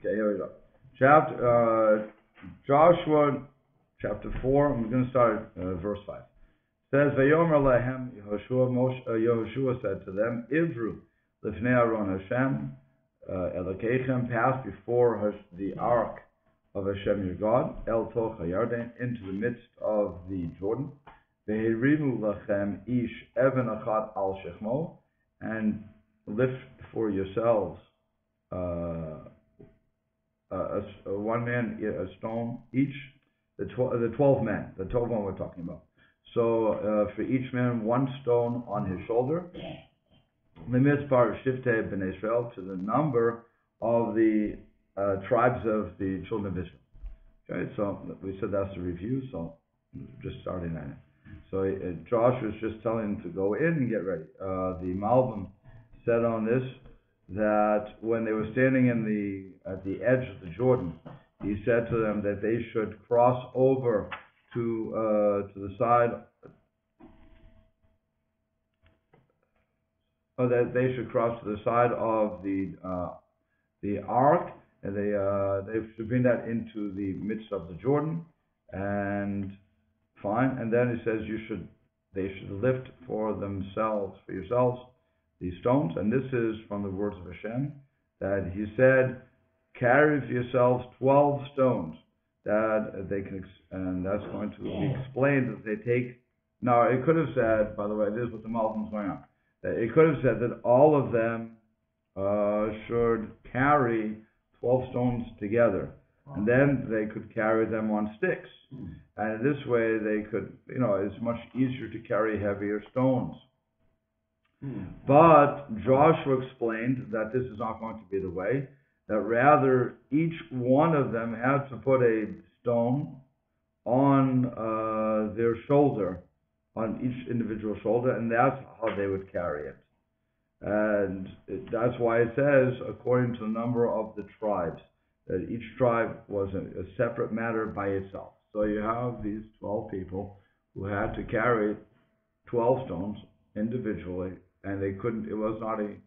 Okay, here we go. Joshua, chapter 4. I'm going to start verse 5. It says, Vayomer lehem Yehoshua said to them, Ivru lifnei Aron Hashem Elokeichem, pass before the ark of Hashem your God, El Toch HaYarden, into the midst of the Jordan. Vehirimu lachem ish even achat al shechmo, and lift for yourselves one man a stone each. The 12 men, the 12 men we're talking about. So for each man, one stone on his shoulder. The mitzvah shiftei b'nei Israel, to the number of the tribes of the children of Israel. Okay, so we said that's the review. So just starting at it. So Josh was just telling them to go in and get ready. The Malbim said on this that when they were standing at the edge of the Jordan, he said to them that they should cross over to the side, or that they should cross to the side of the ark, and they should bring that into the midst of the Jordan, and fine. And then he says they should lift for yourselves these stones, and this is from the words of Hashem, that he said, carry for yourselves 12 stones that they can, and that's going to be explained that they take. Now, it could have said, by the way, this is what the Malbim is going on. That it could have said that all of them should carry 12 stones together, and then they could carry them on sticks. And in this way, they could, it's much easier to carry heavier stones. But Joshua explained that this is not going to be the way, that rather each one of them had to put a stone on their shoulder, on each individual shoulder, and that's how they would carry it. And that's why it says, according to the number of the tribes, that each tribe was a separate matter by itself. So you have these 12 people who had to carry 12 stones individually, and they couldn't, it was not a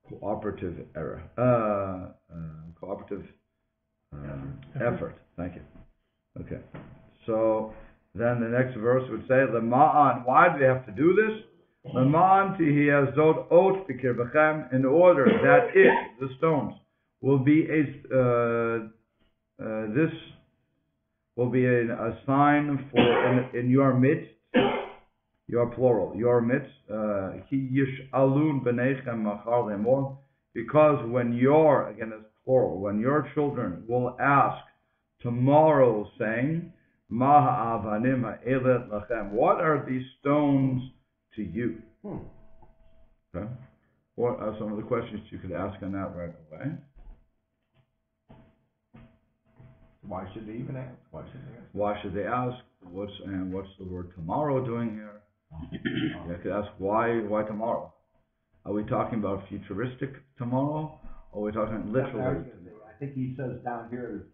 cooperative effort. Thank you. Okay. So then the next verse would say, Lema'an, why do they have to do this? Lema'an tihi azot ot b'kirbechem, in order that the stones, will be this will be a sign for in your midst, your plural, your midst, ki yish'alun b'neichem machar lemor, because when again it's plural, when your children will ask tomorrow, saying, Ma ha'avanim ha'elet lachem, what are these stones to you? Okay. What are some of the questions you could ask on that right away? Why should they even ask? Why should they ask? What's the word tomorrow doing here? You could ask why tomorrow? Are we talking about futuristic tomorrow? Or are we talking literally? I think he says down here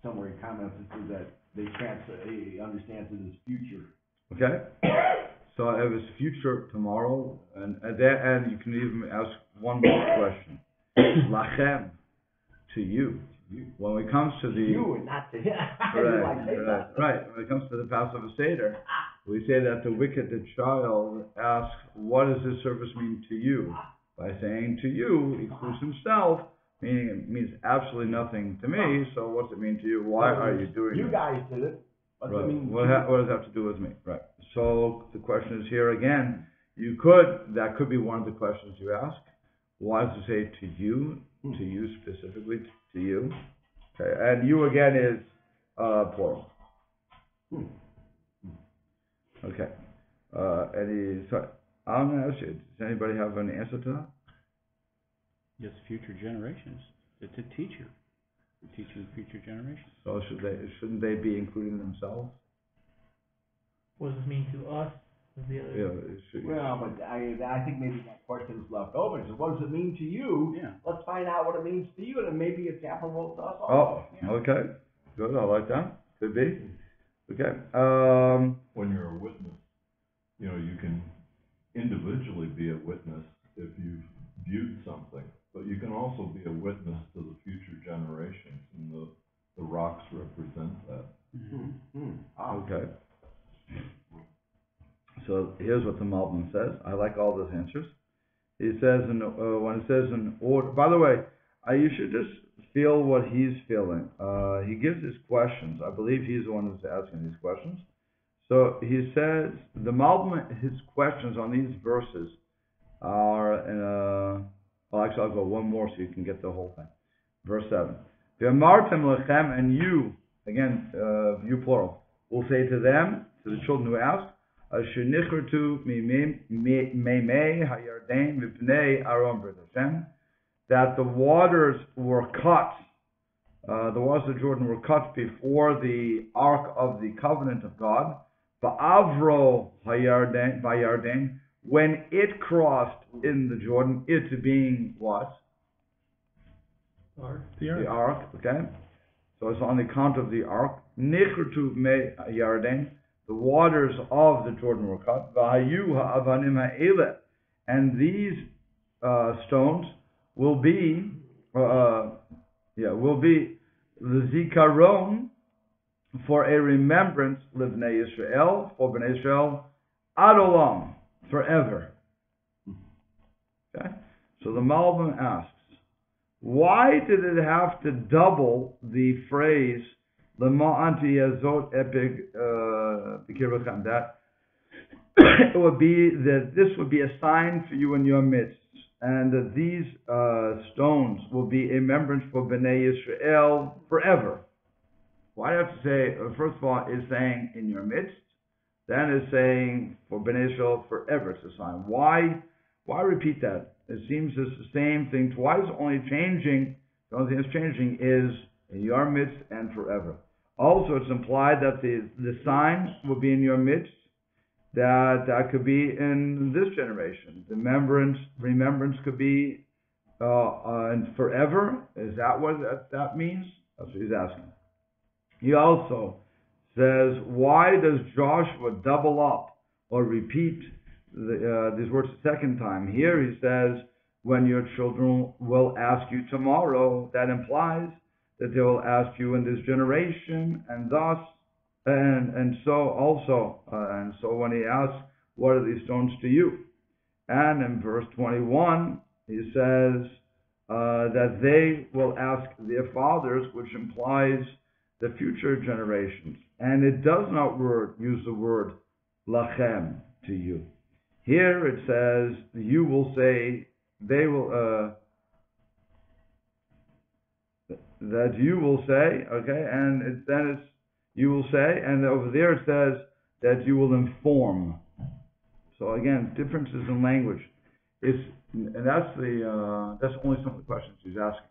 somewhere in comments that he understands it as future. Okay. So it was future tomorrow, and you can even ask one more question. Lachem, to you. When it comes to you and not to him. Right. When it comes to the Passover Seder, we say that the wicked child asks, what does this service mean to you? By saying to you, he includes himself, meaning it means absolutely nothing to me, so what's it mean to you? Why are you doing it? You guys did it. What does that have to do with me? Right. So the question is here again, that could be one of the questions you ask. Why does it say to you specifically, to you? Okay, and you again is plural. Okay. I'm going to ask you, does anybody have an answer to that? Yes, future generations. It's a teacher. Teaching future generations. So shouldn't they be including themselves? What does it mean to us? But I think maybe that question is left open. So what does it mean to you? Yeah. Let's find out what it means to you, and then maybe it's applicable to us also. Okay. Good. I like that. Could be. Okay. When you're a witness, you can individually be a witness if you've viewed something, but you can also be a witness to the future generations Okay. So here's what the Malbim says. I like all those answers. He says, when it says in order, by the way, you should just feel what he's feeling. He gives his questions. I believe he's the one who's asking these questions. So he says, the Malbim, his questions on these verses are, well, actually, I'll go one more so you can get the whole thing. Verse 7. V'amartem lechem, and you, again, you plural, will say to them, to the children who ask, Shenichrutu meimei hayarden v'pnei Aaron b'nei Hashem, that the waters were cut, the waters of Jordan were cut before the Ark of the Covenant of God, ba'avro hayarden, when it crossed in the Jordan, it being what? The Ark, okay? So it's on the account of the Ark. Nichrutu me Yarden, the waters of the Jordan were cut. V'hayu ha'avanim ha'ele, and these stones will be the zikaron, for a remembrance livnei Yisrael, for Bnei Israel, ad olam, forever. Okay? So the Malbim asks, why did it have to double the phrase Lema'anti yazot epig b'kirvachem, that it would be that this would be a sign for you in your midst, and that these stones will be a remembrance for Bnei Yisrael forever? Why do you have to say, first of all, is saying in your midst, then is saying for Bnei Yisrael forever, it's a sign. Why repeat that? It seems it's the same thing twice, only changing, the only thing that's changing is in your midst and forever. Also, it's implied that the sign will be in your midst, that could be in this generation. The remembrance could be and forever. Is that what that means? That's what he's asking. He also says, why does Joshua double up or repeat these words a second time? Here he says, when your children will ask you tomorrow, that implies that they will ask you in this generation, and thus, and so also, and so when he asks, what are these stones to you? And in verse 21, he says that they will ask their fathers, which implies the future generations. And it does not use the word lachem, to you. Here it says, you will say, they will, that you will say, okay, and then it's, you will say, and over there it says that you will inform. So again, differences in language. And that's only some of the questions he's asking.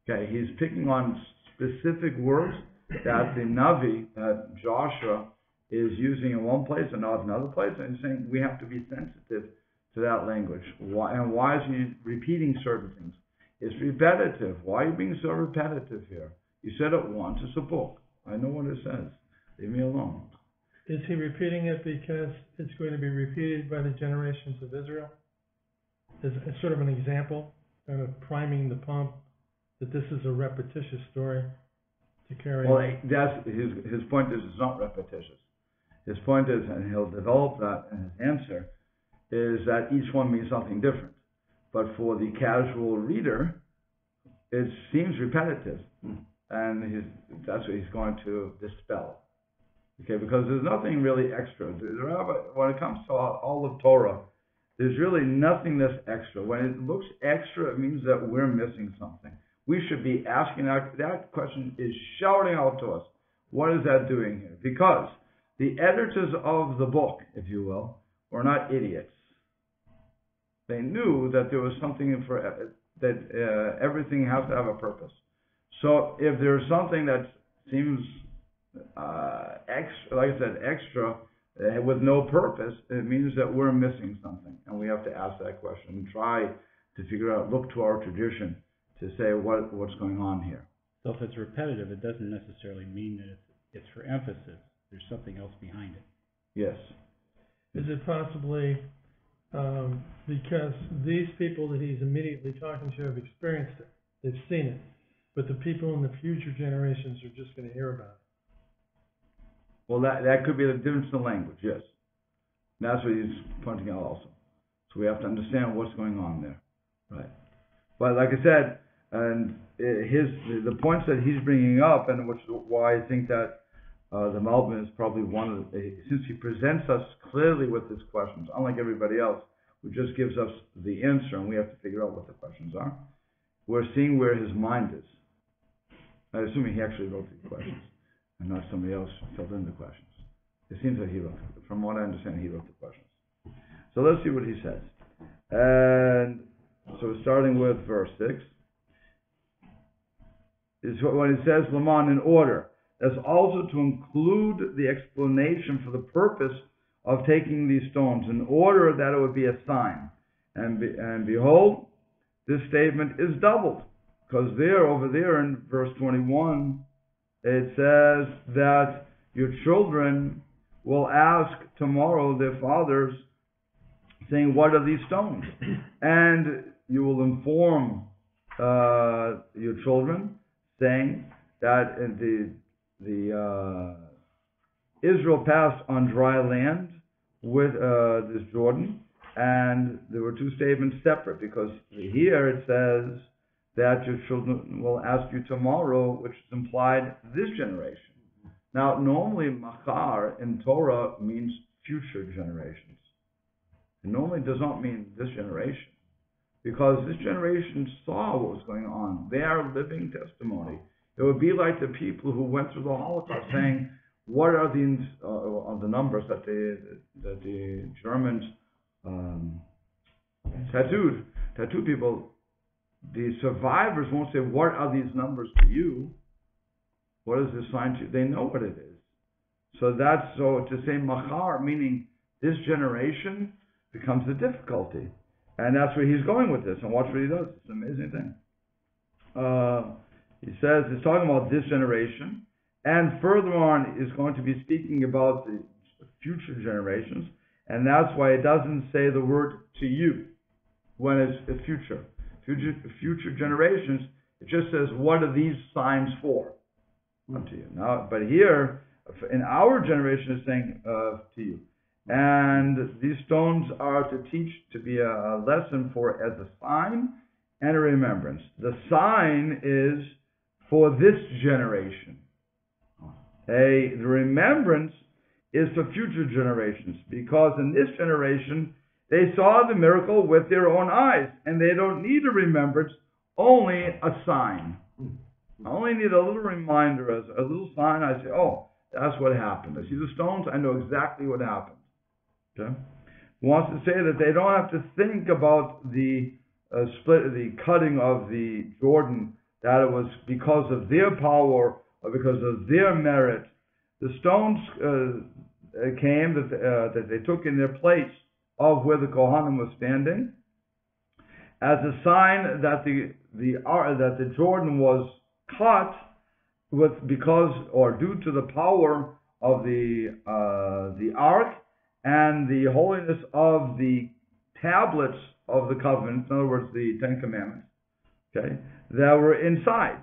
Okay, he's picking on specific words that the Navi, that Joshua, is using in one place and not another place, and he's saying we have to be sensitive to that language. Why is he repeating certain things? It's repetitive. Why are you being so repetitive here? You said it once. It's a book. I know what it says. Leave me alone. Is he repeating it because it's going to be repeated by the generations of Israel? As sort of an example, kind of priming the pump that this is a repetitious story to carry Well, on? that's his point is it's not repetitious. His point is, and he'll develop that in his answer, is that each one means something different. But for the casual reader, it seems repetitive. And that's what he's going to dispel. Okay, because there's nothing really extra. When it comes to all of Torah, there's really nothing that's extra. When it looks extra, it means that we're missing something. We should be asking that question is shouting out to us. What is that doing here? Because the editors of the book, if you will, were not idiots. They knew that there was something everything has to have a purpose. So if there's something that seems extra, like I said, extra, with no purpose, it means that we're missing something, and we have to ask that question and try to figure out, look to our tradition to say what's going on here. So if it's repetitive, it doesn't necessarily mean that it's for emphasis. There's something else behind it. Yes. Is it possibly because these people that he's immediately talking to have experienced it, they've seen it, but the people in the future generations are just going to hear about Well, that could be the difference in language, yes. And that's what he's pointing out also. So we have to understand what's going on there, right? But like I said, and the points that he's bringing up, and which is why I think that the Malbim is probably one of the, since he presents us clearly with his questions, unlike everybody else, who just gives us the answer and we have to figure out what the questions are. We're seeing where his mind is. I'm assuming he actually wrote the questions and not somebody else filled in the questions. It seems that he wrote them. From what I understand, he wrote the questions. So let's see what he says. And so starting with verse 6, is when it says, Laman, in order. That's also to include the explanation for the purpose of taking these stones, in order that it would be a sign. And behold, this statement is doubled. Because over there in verse 21, it says that your children will ask tomorrow their fathers, saying, what are these stones? And you will inform your children, saying that Israel passed on dry land with this Jordan, and there were two statements separate, because here it says that your children will ask you tomorrow, which is implied this generation. Now, normally, machar in Torah means future generations. It normally does not mean this generation, because this generation saw what was going on. They are living testimony. It would be like the people who went through the Holocaust, saying, "What are these the numbers that the Germans tattooed people?" The survivors won't say, "What are these numbers to you? What is this sign to you?" They know what it is. So to say machar, meaning this generation, becomes a difficulty. And that's where he's going with this. And watch what he does. It's an amazing thing. He says, he's talking about this generation. And further on, he's going to be speaking about the future generations. And that's why it doesn't say the word to you when it's a future generations. It just says, what are these signs for? Unto you. Now, but here, in our generation, it's saying to you. And these stones are to teach, to be a lesson for as a sign and a remembrance. The sign is for this generation. The remembrance is for future generations, because in this generation, they saw the miracle with their own eyes, and they don't need a remembrance, only a sign. I only need a little reminder, as a little sign. I say, oh, that's what happened. I see the stones, I know exactly what happened. Okay? He wants to say that they don't have to think about the cutting of the Jordan, that it was because of their power or because of their merit. The stones came that they took in their place of where the Kohanim was standing, as a sign that the Jordan was cut because due to the power of the ark and the holiness of the tablets of the covenant, in other words, the Ten Commandments, okay, that were inside.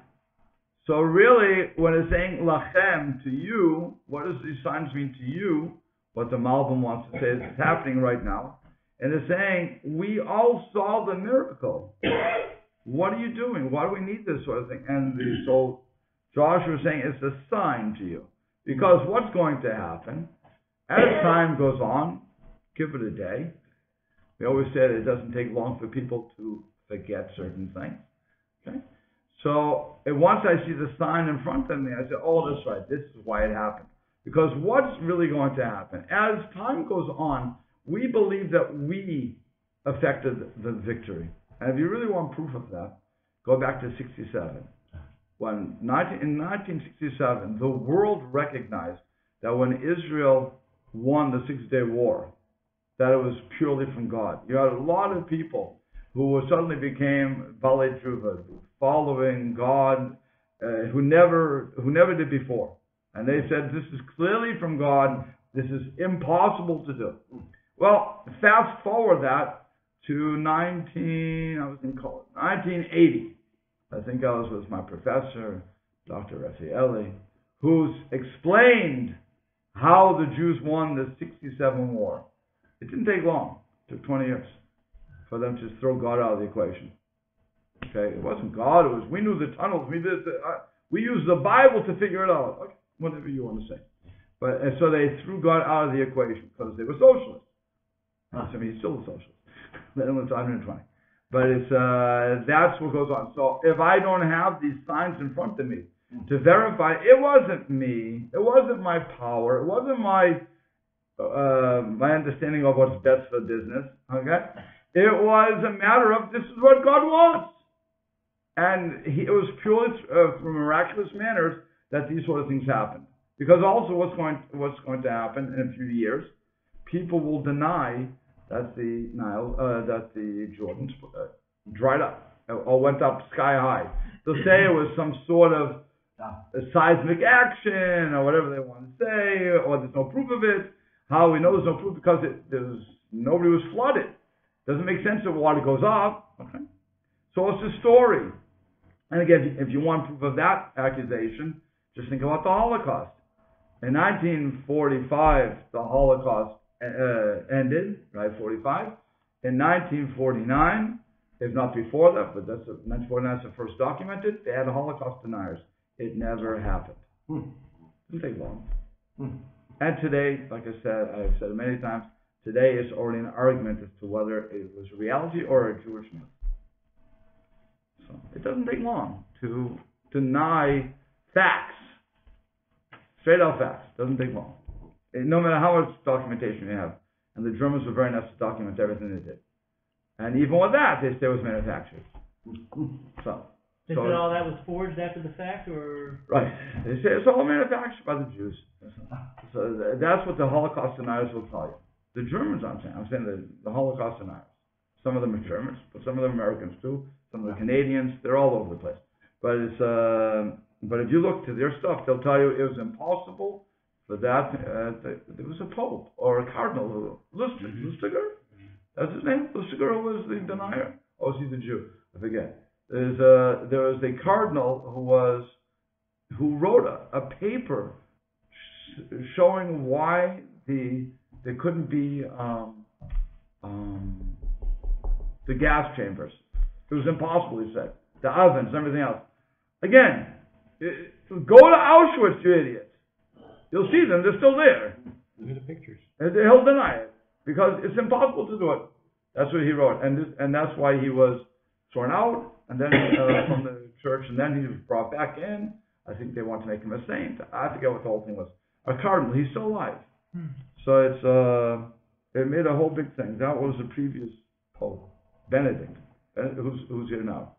So really, when it's saying lachem, to you, what does these signs mean to you? What the Malbim wants to say is happening right now. And it's saying, we all saw the miracle. What are you doing? Why do we need this sort of thing? And so Joshua is saying it's a sign to you. Because what's going to happen, as time goes on, give it a day. We always said it doesn't take long for people to forget certain things. Okay? So once I see the sign in front of me, I say, oh, that's right, this is why it happened. Because what's really going to happen? As time goes on, we believe that we affected the victory. And if you really want proof of that, go back to 67. In 1967, the world recognized that when Israel won the Six-Day War, that it was purely from God. You had a lot of people who suddenly became Balei Tshuva, following God, who never did before. And they said, this is clearly from God, this is impossible to do. Well, fast forward that to 1980. I think I was with my professor, Dr. Raffaelli, who's explained how the Jews won the 67 war. It didn't take long. It took 20 years for them to throw God out of the equation. Okay, it wasn't God. It was we knew the tunnels. We used the Bible to figure it out. Okay, whatever you want to say. But and so they threw God out of the equation because they were socialists. I mean, he's still a socialist. Then it was 120. But it's that's what goes on. So if I don't have these signs in front of me to verify, it wasn't me. It wasn't my power. It wasn't my understanding of what's best for business. Okay, it was a matter of this is what God wants, and it was purely through miraculous manners that these sort of things happened. Because also what's going to happen in a few years, people will deny that the Nile, that the Jordan dried up or went up sky high. They'll say it was some sort of a seismic action or whatever they want to say, or there's no proof of it. How we know there's no proof? Because nobody was flooded. Doesn't make sense if water goes up. Okay, so it's a story. And again, if you want proof of that accusation, just think about the Holocaust. In 1945, the Holocaust ended, right? 45. In 1949, if not before that, but 1949 is the first documented, they had Holocaust deniers. It never happened. Didn't take long. And today, like I said, I've said it many times, today is already an argument as to whether it was reality or a Jewish myth. So it doesn't take long to deny facts. Straight out facts. Doesn't take long. No matter how much documentation you have. And the Germans were very nice to document everything they did. And even with that, they say it was manufactured. So all that was forged after the fact, or? Right. They say it's all manufactured by the Jews. So that's what the Holocaust deniers will tell you. The Germans, I'm saying the Holocaust deniers. Some of them are Germans, but some of them are Americans too. Some of the Canadians, they're all over the place. But it's but if you look to their stuff, they'll tell you it was impossible for that. There was a pope or a cardinal, Lustiger. That's his name. Lustiger, who was the denier, or was he the Jew? I forget. There was a cardinal who wrote a paper showing why there couldn't be the gas chambers. It was impossible, he said. The ovens and everything else. Again, go to Auschwitz, you idiots. You'll see them. They're still there. Look at the pictures. And he'll deny it because it's impossible to do it. That's what he wrote, and that's why he was thrown out, and then from the church, and then he was brought back in. I think they want to make him a saint. I forget what the whole thing was. A cardinal. He's still alive. So it made a whole big thing. That was the previous pope, Benedict. Who's here now?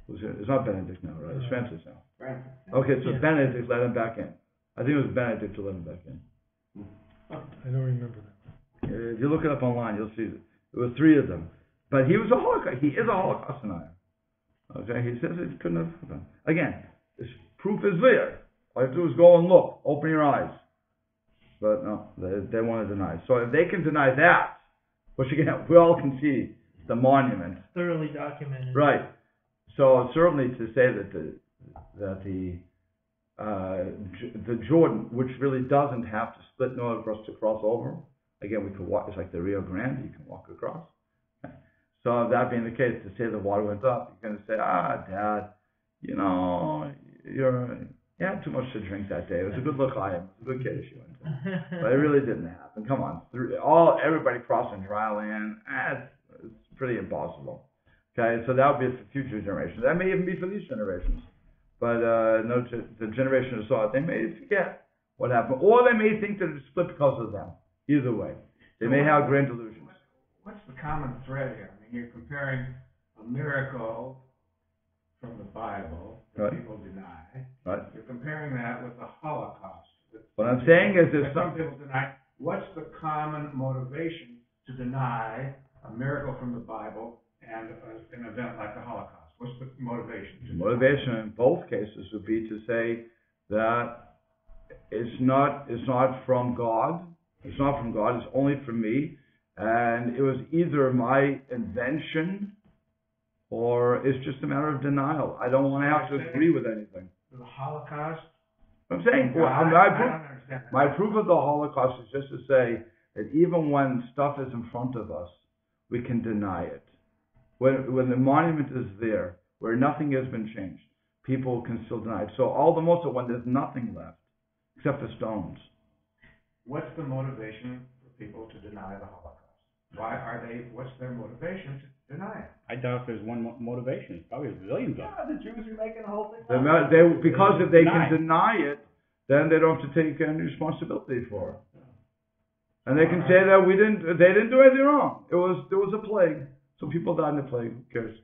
Who's here? It's not Benedict now, right? It's Francis now. Francis. Okay, so Benedict let him back in. I think it was Benedict to let him back in. I don't remember that. If you look it up online, you'll see that. There were three of them. But he was a Holocaust. He is a Holocaust denier. Okay, he says it couldn't have happened. Again, this proof is there. All you have to do is go and look. Open your eyes. But no, they want to deny. So if they can deny that, which again, we all can see the monument. Thoroughly documented. Right. So certainly to say that the Jordan, which really doesn't have to split in order for us to cross over. Again, we could walk. It's like the Rio Grande. You can walk across. Okay. So that being the case, to say the water went up, you're going to say, Dad, you had too much to drink that day. It was a good look. It was a good kiddush you went to. But it really didn't happen. Come on, everybody crossing dry land. It's pretty impossible. Okay, so that would be for future generations. That may even be for these generations. But the generation who saw it, they may forget what happened, or they may think that it's split because of them. Either way, they may have grand delusions. What's the common thread here? I mean, you're comparing a miracle from the Bible that people deny. Right. You're comparing that with the Holocaust. What I'm saying is that some people deny. What's the common motivation to deny a miracle from the Bible and an event like the Holocaust? What's the motivation? The motivation in both cases would be to say that it's not from God. It's not from God. It's only from me, and it was either my invention or it's just a matter of denial. I don't want to have to agree with anything. The Holocaust. I'm saying, I don't understand. understand that. My proof of the Holocaust is just to say that even when stuff is in front of us, we can deny it. When the monument is there, where nothing has been changed, people can still deny it. So all the more so when there's nothing left, except for stones. What's the motivation for people to deny the Holocaust? What's their motivation to deny it? I doubt there's one motivation. It's probably a zillion of them. Yeah, the Jews are making the whole thing Because if they can deny it, then they don't have to take any responsibility for it. And they can say that they didn't do anything wrong. There was a plague. Some people died in the plague. Who cares?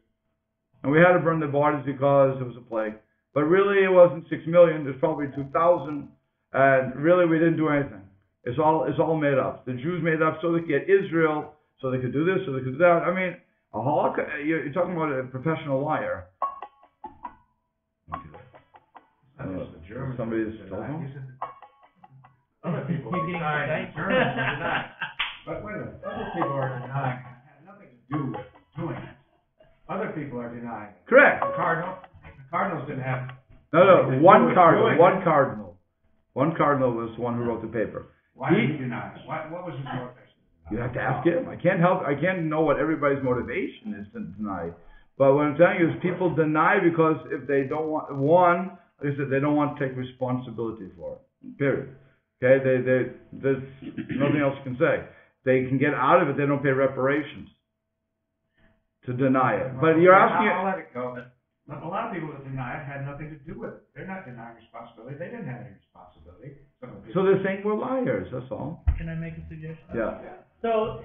And we had to burn the bodies because it was a plague. But really, it wasn't 6 million. There's probably 2,000. And really, we didn't do anything. It's all made up. The Jews made it up so they could get Israel, so they could do this, so they could do that. I mean, a Holocaust. You're talking about a professional liar. Somebody's telephone? Other people You're getting decide excited. Germans are denying. But wait a minute, other people are denying it. It had nothing to do with doing it. Other people are denying it. Correct. The Cardinals didn't have. No, one cardinal. Doing One it. cardinal. One cardinal was the one who wrote the paper. Why did he deny it? What was his motivation? You have to ask him. I can't know what everybody's motivation is to deny. But what I'm telling you is people deny because if they don't want, one, like I said, they don't want to take responsibility for it. Period. Okay? There's nothing else you can say. They can get out of it, they don't pay reparations to deny it. But you're asking... I'll let it go. But a lot of people that deny it had nothing to do with it. They're not denying responsibility. They didn't have any responsibility. So they're saying we're liars, that's all. Can I make a suggestion? Yeah. So,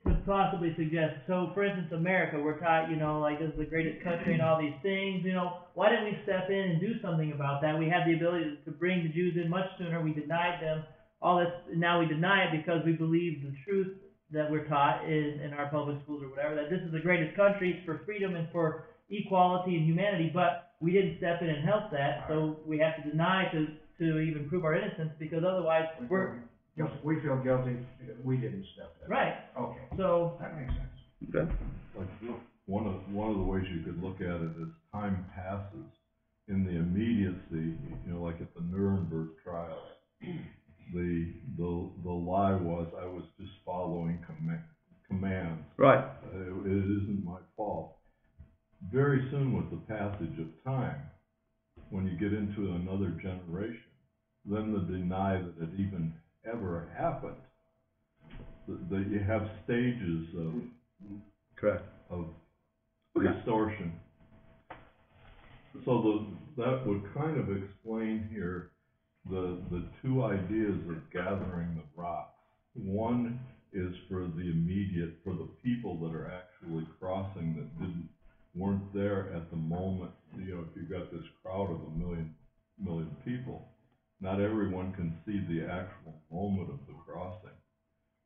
to possibly suggest, so for instance, America, we're taught, like this is the greatest country and all these things, why didn't we step in and do something about that? We had the ability to bring the Jews in much sooner, we denied them, all this, now we deny it because we believe the truth that we're taught in our public schools or whatever, that this is the greatest country, it's for freedom and for equality and humanity, but we didn't step in and help that, so we have to deny to even prove our innocence, because otherwise we feel guilty. We didn't step in. right. Okay. So That makes sense. Okay. Like, one of the ways you could look at it is time passes in the immediacy, like at the Nuremberg trials. The lie was I was just following commands. Right. It isn't my fault. Very soon with the passage of time, when you get into another generation, then the deny that it even ever happened. That you have stages of Correct. of Okay. distortion. So that would kind of explain here the two ideas of gathering the rocks. One is for the people that are actually crossing that weren't there at the moment. If you've got this crowd of 1 million people, not everyone can see the actual moment of the crossing.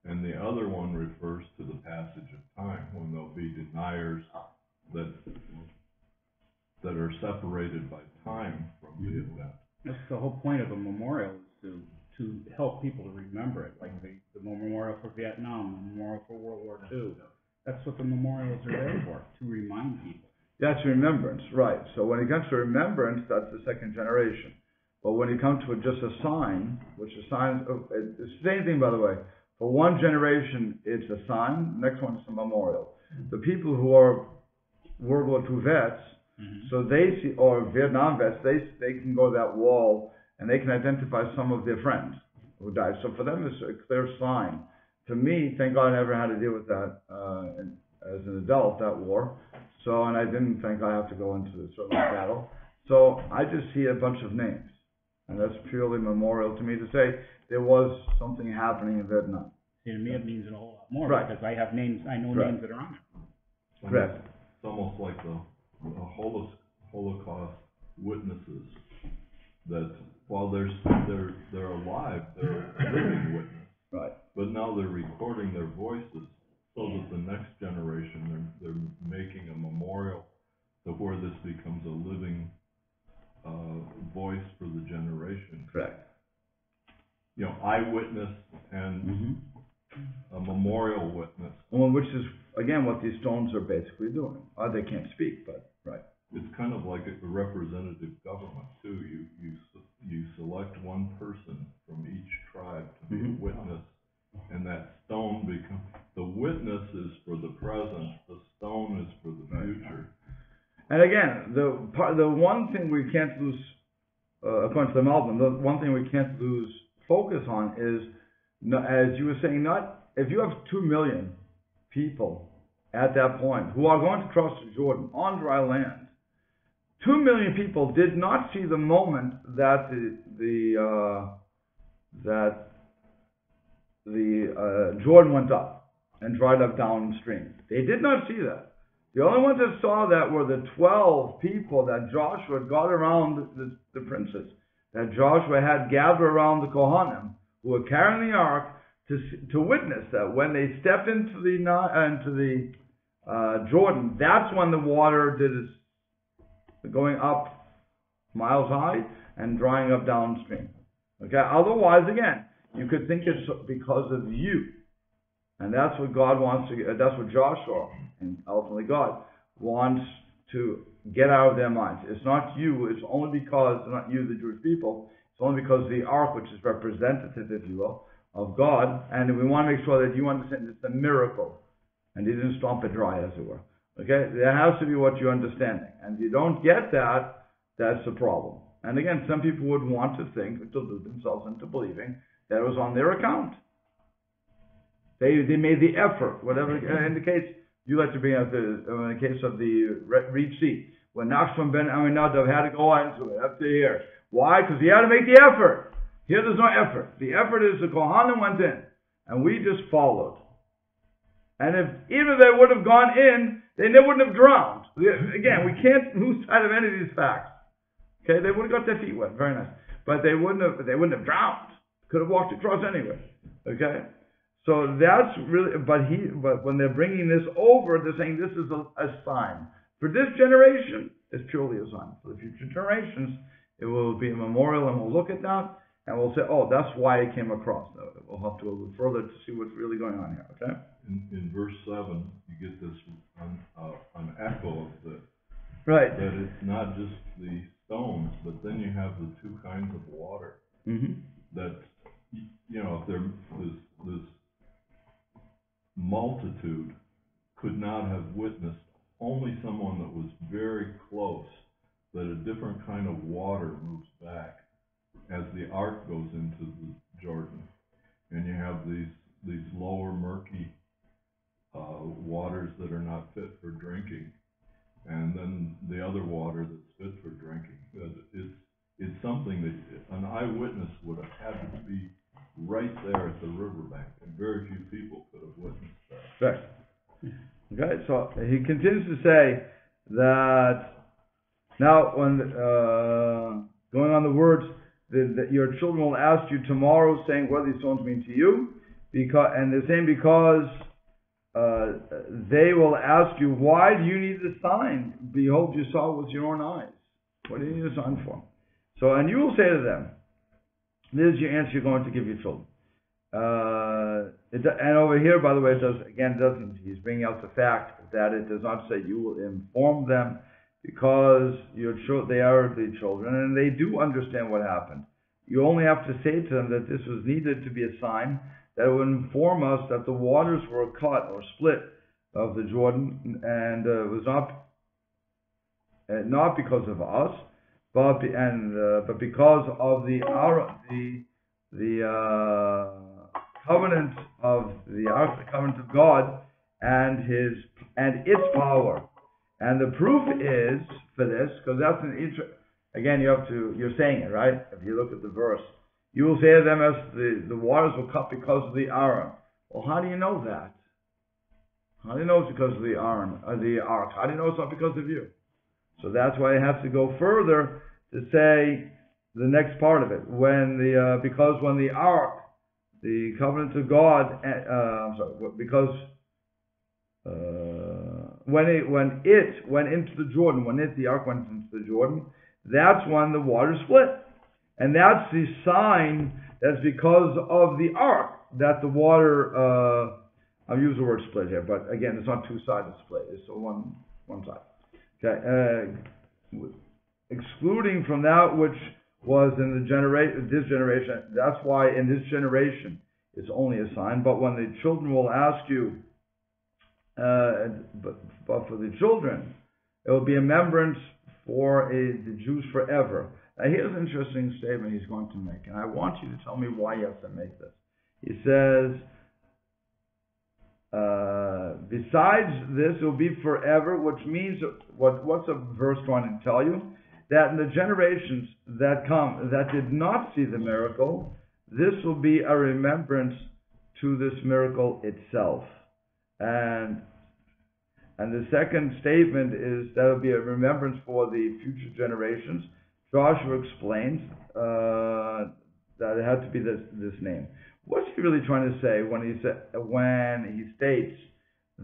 And the other one refers to the passage of time, when there'll be deniers that are separated by time from the event. That's the whole point of a memorial, is to help people to remember it, like the memorial for Vietnam, the memorial for World War II. That's what the memorials are there for, to remind people. That's remembrance, right. So when it comes to remembrance, that's the second generation. But when you come to just a sign, which is signs of, it's the same thing, by the way. For one generation, it's a sign. Next one is a memorial. The people who are World War II vets, so they see, or Vietnam vets, they can go to that wall and they can identify some of their friends who died. So for them, it's a clear sign. To me, thank God I never had to deal with that as an adult, that war. So, and I didn't think I have to go into the sort of battle. So I just see a bunch of names. And that's purely memorial to me to say there was something happening in Vietnam. See, to me, it means a whole lot more, Right. because I have names, I know Right. names that are on it. Correct. It's almost like the Holocaust witnesses, that while they're alive, they're a living witness. Right. But now they're recording their voices so that the next generation, they're making a memorial to where this becomes a living voice for the generation. Correct. Eyewitness and a memorial witness. Well, which is, again, what these stones are basically doing. They can't speak, but, right. It's kind of like a representative government too. You select one person from each tribe to be a witness, and that stone the witness is for the present, the stone is for the future. And again, the one thing we can't lose, according to the Malbim, the one thing we can't lose focus on is, as you were saying, not if you have 2 million people at that point who are going to cross the Jordan on dry land. 2 million people did not see the moment that the Jordan went up and dried up downstream. They did not see that. The only ones that saw that were the 12 people that Joshua got around the princes, that Joshua had gathered around the Kohanim, who were carrying the ark, to witness that when they stepped into the Jordan, that's when the water did its going up miles high and drying up downstream. Okay. Otherwise, again, you could think it's because of you, and that's what God wants to. That's what Joshua and ultimately God wants to get out of their minds. It's not you. It's only because not you, the Jewish people. It's only because the ark, which is representative, if you will, of God, and we want to make sure that you understand it's a miracle, and He didn't stomp it dry, as it were. Okay, there has to be what you're understanding, and if you don't get that, that's the problem. And again, some people would want to think, to delude themselves into believing that it was on their account. They made the effort, whatever indicates. You like to bring up in the case of the Reed Sea, when Nachshon ben Aminadab had to go into it, up to here. Why? Because he had to make the effort. Here there's no effort. The effort is the Kohanim went in, and we just followed. And even if they would have gone in, they wouldn't have drowned. Again, we can't lose sight of any of these facts. Okay, they would have got their feet wet, very nice, but they wouldn't have drowned. Could have walked across anyway. Okay, so that's really. But when they're bringing this over, they're saying this is a sign. For this generation, it's purely a sign. For the future generations, it will be a memorial, and we'll look at that. And we'll say, oh, that's why it came across. We'll have to go a little further to see what's really going on here, okay? In verse 7, you get this an echo of this. Right. That it's not just the stones, but then you have the two kinds of water. Mm-hmm. That, if this multitude could not have witnessed, only someone that was very close, that a different kind of water moves back as the ark goes into the Jordan, and you have these lower murky waters that are not fit for drinking, and then the other water that's fit for drinking. It's something that an eyewitness would have had to be right there at the riverbank, and very few people could have witnessed that. Right. Okay, so he continues to say that now when going on the words, that your children will ask you tomorrow, saying, what do these stones mean to you? And they're saying because they will ask you, why do you need the sign? Behold, you saw it with your own eyes. What do you need a sign for? So, and you will say to them, this is your answer you're going to give your children. And over here, by the way, he's bringing out the fact that it does not say you will inform them, because they are the children, and they do understand what happened. You only have to say to them that this was needed to be a sign that would inform us that the waters were cut or split of the Jordan, and it was not because of us, but because of the covenant of the ark, the covenant of God, and its power. And the proof is for this, because that's again, you're saying it, right? If you look at the verse, you will say to them, as the waters will cut because of the Aaron. Well, how do you know that? How do you know it's because of the Aaron, the ark? How do you know it's not because of you? So that's why it has to go further to say the next part of it. Because when the ark, the covenant of God, when it went into the Jordan, the ark went into the Jordan, that's when the water split. And that's the sign that's because of the ark that the water, I'll use the word split here, but again, it's not two-sided split, it's one side. Okay, excluding from that which was in this generation. That's why in this generation it's only a sign. But when the children will ask you, but for the children, it will be a remembrance for the Jews forever. Now here's an interesting statement he's going to make, and I want you to tell me why he has to make this. He says, besides this, it will be forever, which means, what's a verse trying to tell you? That in the generations that come, that did not see the miracle, this will be a remembrance to this miracle itself. And the second statement is that it will be a remembrance for the future generations. Joshua explains that it had to be this name. What's he really trying to say when he states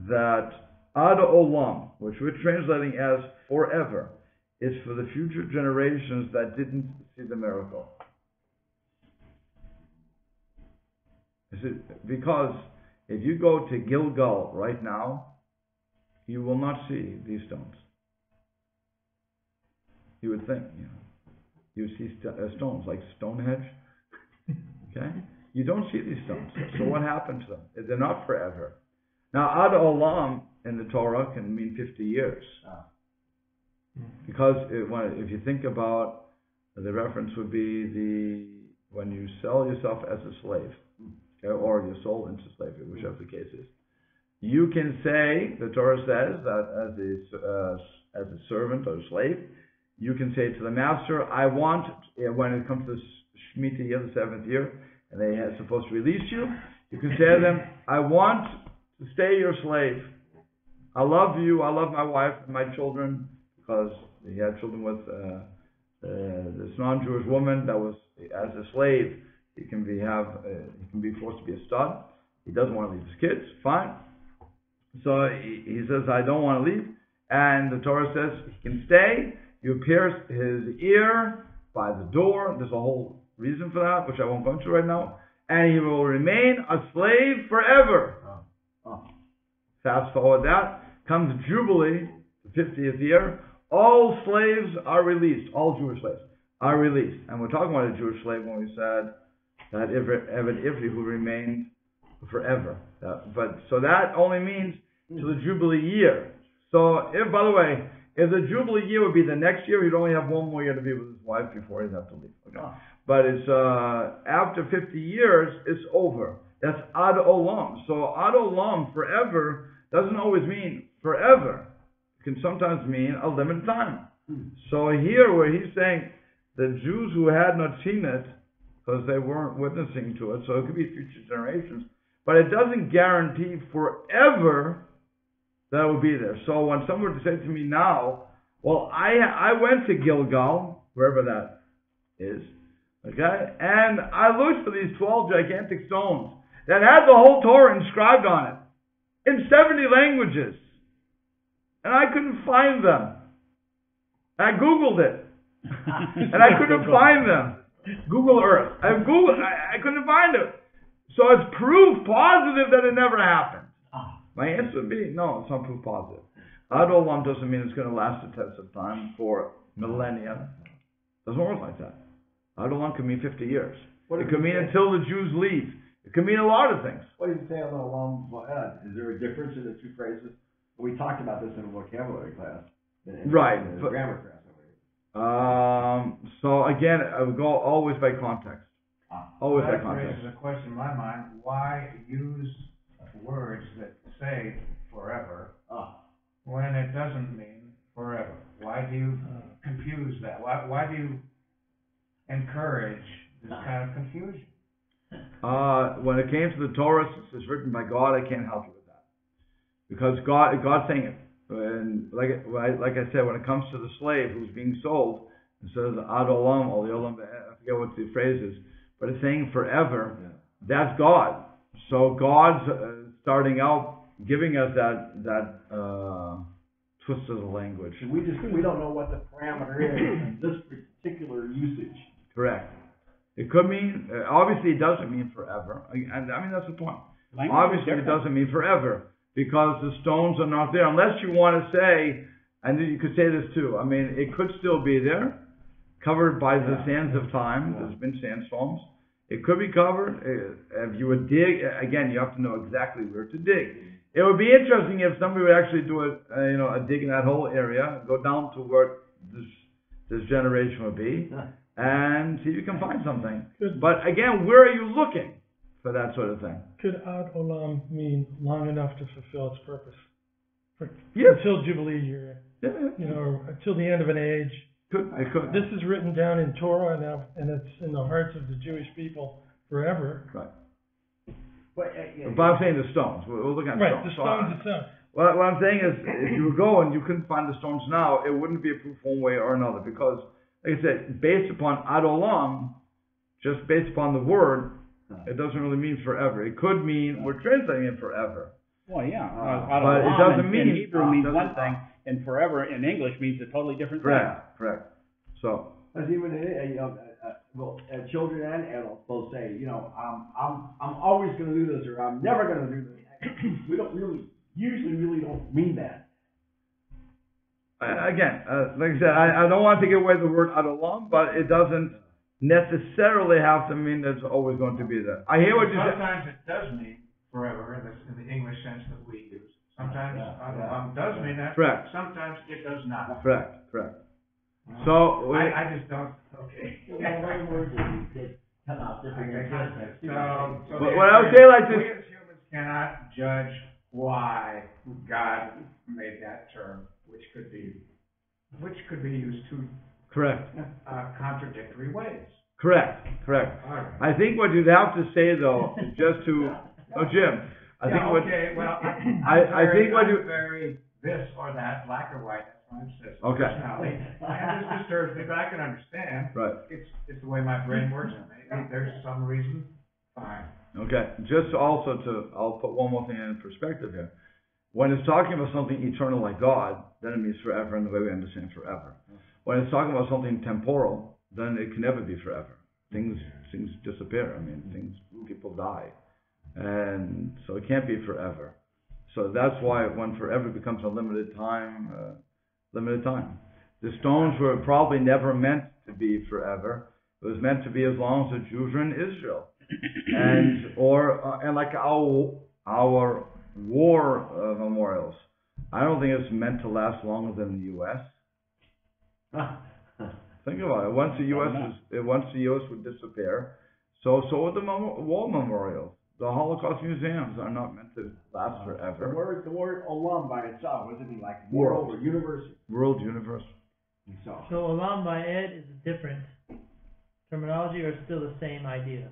that Ad Olam, which we're translating as forever, is for the future generations that didn't see the miracle? Because if you go to Gilgal right now, you will not see these stones. You would think, you would see stones like Stonehenge. Okay? You don't see these stones. So what happened to them? They're not forever. Now, Ad Olam in the Torah can mean 50 years. Because if you think about, the reference would be when you sell yourself as a slave, okay, or you're sold into slavery, whichever the case is. You can say, the Torah says that as a servant or a slave, you can say to the master, I want, when it comes to the Shemitah year, the 7th year, and they are supposed to release you, you can say to them, I want to stay your slave. I love you, I love my wife and my children, because he had children with this non-Jewish woman that was, as a slave, he can be forced to be a stud. He doesn't want to leave his kids, fine. So he says, I don't want to leave. And the Torah says he can stay. You pierce his ear by the door. There's a whole reason for that, which I won't go into right now. And he will remain a slave forever. Fast forward that. Comes Jubilee, the 50th year. All slaves are released. All Jewish slaves are released. And we're talking about a Jewish slave when we said that Eved Ivri who remained forever. So that only means to the Jubilee year. So by the way, if the Jubilee year would be the next year, he'd only have one more year to be with his wife before he'd have to leave. Okay? But it's after 50 years, it's over. That's Ad Olam. So Ad Olam, forever, doesn't always mean forever. It can sometimes mean a limited time. So here where he's saying the Jews who had not seen it, because they weren't witnessing to it, so it could be future generations, but it doesn't guarantee forever that it will be there. So when someone were to say to me now, well, I went to Gilgal, wherever that is, okay, and I looked for these 12 gigantic stones that had the whole Torah inscribed on it in 70 languages, and I couldn't find them. I Googled it, and I couldn't find them. Google Earth. I couldn't find it. So it's proof positive that it never happened. My answer would be, no, it's not proof positive. Ad Olam doesn't mean it's going to last the test of time for millennia. It doesn't work like that. Ad Olam could mean 50 years. It could mean until the Jews leave. It could mean a lot of things. What do you say on the Olam Va'ed? Is there a difference in the two phrases? We talked about this in a vocabulary class. Right. In the grammar class. So again, I would go always by context. Always by That context. raises a question in my mind: why use words that say forever when it doesn't mean forever? Why do you confuse that? Why do you encourage this kind of confusion? When it came to the Torah, since it's written by God, I can't help you with that, because God's saying it. And like I said, when it comes to the slave who's being sold, it says Ad Olam, or the Olam, I forget what the phrase is, but it's saying forever. Yeah. That's God. So God's starting out giving us that twist of the language. We don't know what the parameter is in this particular usage. Correct. It could mean, obviously it doesn't mean forever. And I mean, that's the point. Obviously it doesn't mean forever, because the stones are not there. Unless you want to say, and you could say this too, I mean, it could still be there, covered by the Yeah. sands of time. Yeah. There's been sandstorms. It could be covered. If you would dig, again, you have to know exactly where to dig. It would be interesting if somebody would actually do a dig in that whole area, go down to where this generation would be, and see if you can find something. But again, where are you looking for that sort of thing? Could ad olam mean long enough to fulfill its purpose? Yes. Until Jubilee year, or until the end of an age. It could. This is written down in Torah now, and it's in the hearts of the Jewish people forever. Right. But, But I'm saying the stones. We're looking at Right, stones. the stones itself. What I'm saying is, if you were going, you couldn't find the stones now, it wouldn't be a proof one way or another. Because, like I said, based upon ad olam, just based upon the word, it doesn't really mean forever. It could mean, we're translating it forever. Well, yeah. But it doesn't mean... in Hebrew means doesn't- one thing, and forever in English means a totally different thing. Correct. So, Because even children and adults both say, I'm always going to do this, or I'm never going to do this. We don't usually don't mean that. again, like I said, I don't want to take away the word ad olam, but it doesn't necessarily have to mean that it's always going to be that. I hear what you say. Sometimes it does mean forever in the English sense that we use. Sometimes does mean that. Correct. Sometimes it does not. Correct. So, I just don't. Okay. One word that come out different in context. So what I would say like we this. as humans cannot judge why God made that term, which could be used two Correct. contradictory ways. Correct. All right. I think what you'd have to say though, is just to, Jim, I think what, Well, I think what you, very this or that, black or white. That's what I'm saying. Okay. Personality. And this disturbs me, but I can understand. right, It's the way my brain works. Maybe there's some reason. Fine. okay, just also I'll put one more thing in perspective here. When it's talking about something eternal like God, then it means forever in the way we understand forever. When it's talking about something temporal, then it can never be forever. Things disappear. People die. And so it can't be forever. So that's why when forever becomes a limited time. The stones were probably never meant to be forever. It was meant to be as long as the Jews were in Israel. And like our war memorials. I don't think it's meant to last longer than the U.S. Think about it. Once the U.S. would disappear, so would the war memorials. The Holocaust museums are not meant to last forever. The word olam by itself, what does it mean? Like world or universe? World, universe. So olam by ed is a different terminology, or still the same idea?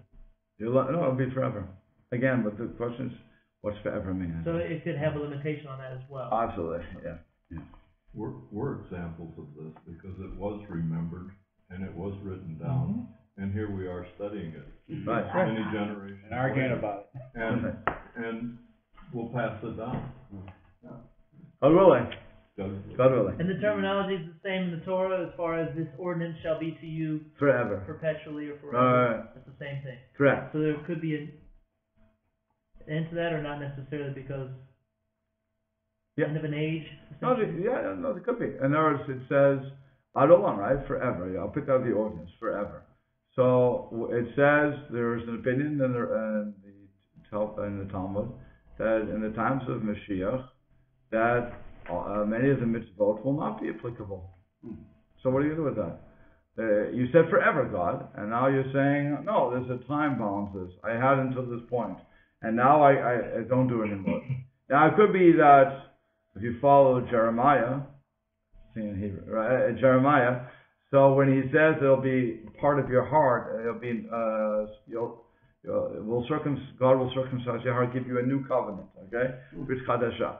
No, it'll be forever. Again, but the question is, what's forever mean? So it could have a limitation on that as well. Absolutely, yeah. We're examples of this because it was remembered and it was written down, and here we are studying it. Right. Many generations. And arguing later. about it. And we'll pass it down. God willing. God willing. And the terminology is the same in the Torah as far as this ordinance shall be to you Forever. perpetually or forever. It's the same thing. Correct. So there could be an end to that, or not necessarily, because end of an age. No, there could be. In other words, it says ad olam, right? Forever. I'll pick out the ordinance, forever. So it says there's an opinion in the Talmud that in the times of Mashiach that many of the mitzvot will not be applicable. So what are you going to do with that? You said forever, God, and now you're saying no. There's a time bounces. I had until this point, and now I don't do it anymore. Now it could be that if you follow Jeremiah, in Hebrew, right? Jeremiah. So when he says it'll be part of your heart, it'll be God will circumcise your heart, give you a new covenant. Okay, Brit Chadasha.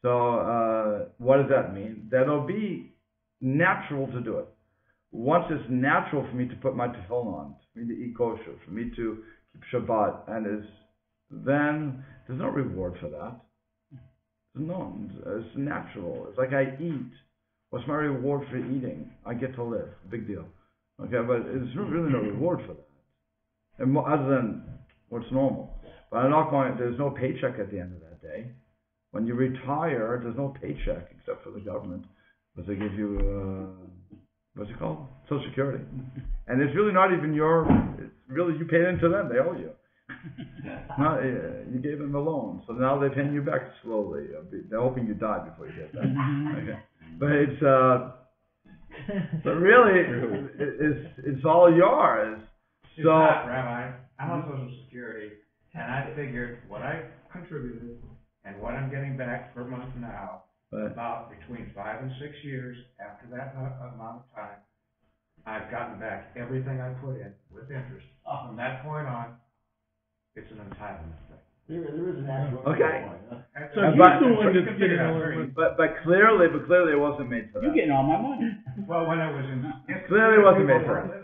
So what does that mean? That'll be natural to do it. Once it's natural for me to put my tefillin on, for me to eat kosher, for me to keep Shabbat, then there's no reward for that. No, it's natural. It's like I eat. What's my reward for eating? I get to live. Big deal. Okay, but there's really no reward for that. And other than what's normal. But I'm not going, there's no paycheck at the end of that day. When you retire, there's no paycheck except for the government. But they give you what's it called? Social Security. And it's really not even it's really, you paid into them, they owe you. You gave them a loan, so now they're paying you back slowly. They're hoping you die before you get that. Okay. But it's, but really, it's all yours. It's not, Rabbi. I'm on Social Security, and I figured what I contributed and what I'm getting back per month now, about between 5 and 6 years after that amount of time, I've gotten back everything I put in with interest. From that point on, it's an entitlement thing. There is an actual. Okay. So he's the one that's getting all that money. But clearly it wasn't made for that. You're getting all my money. Well, when I was in. Clearly it wasn't made for that.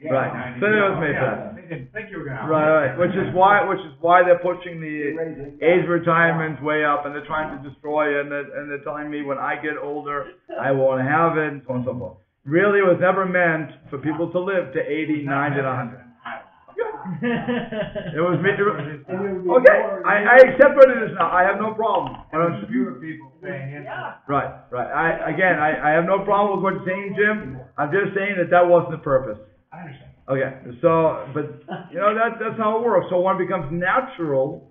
Right. Clearly it wasn't made for that. They didn't think you were gonna. Right. Which is why they're pushing the age retirement way up, and they're trying to destroy it, and they're telling me when I get older I won't have it, and so on and so forth. Really, it was never meant for people to live to 80, 90, and 100. It was me. Okay, I accept what it is now. I have no problem. Fewer people paying interest. Right. I have no problem with what you're saying, Jim. I'm just saying that wasn't the purpose. I understand. Okay, so, but, that's how it works. So when it becomes natural,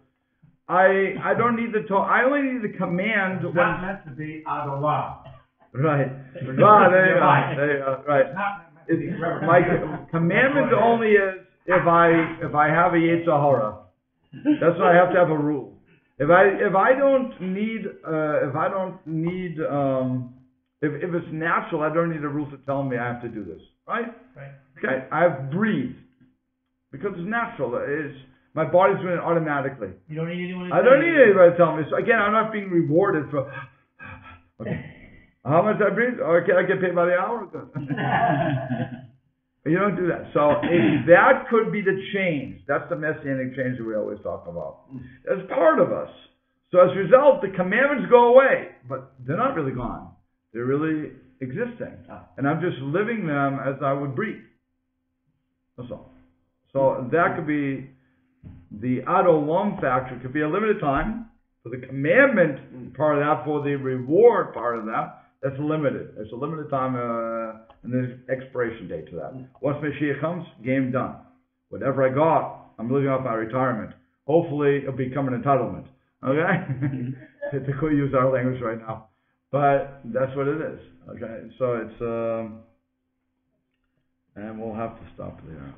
I don't need I only need the command. It's not meant to be out of law. Right. There you go. Right. It's not meant to be forever. My commandment only is if I have a Yetzer Hara. That's why I have to have a rule. If it's natural, I don't need a rule to tell me I have to do this. Right? Right. Okay, I breathe because it's natural. My body's doing it automatically. You don't need anyone to I don't need anybody to tell me. So again, I'm not being rewarded for. Okay. How much I breathe? Okay, I get paid by the hour. You don't do that. So that could be the change. That's the messianic change that we always talk about. As part of us. So as a result, the commandments go away, but they're not really gone. They're really existing. And I'm just living them as I would breathe. That's all. So that could be the ad olam factor. It could be a limited time. For the commandment part of that, for the reward part of that, that's limited. There's a limited time and there's expiration date to that. Once Mashiach comes, game done. Whatever I got, I'm living off my retirement. Hopefully it'll become an entitlement. Okay? To use our language right now. But that's what it is. Okay? So it's and we'll have to stop there.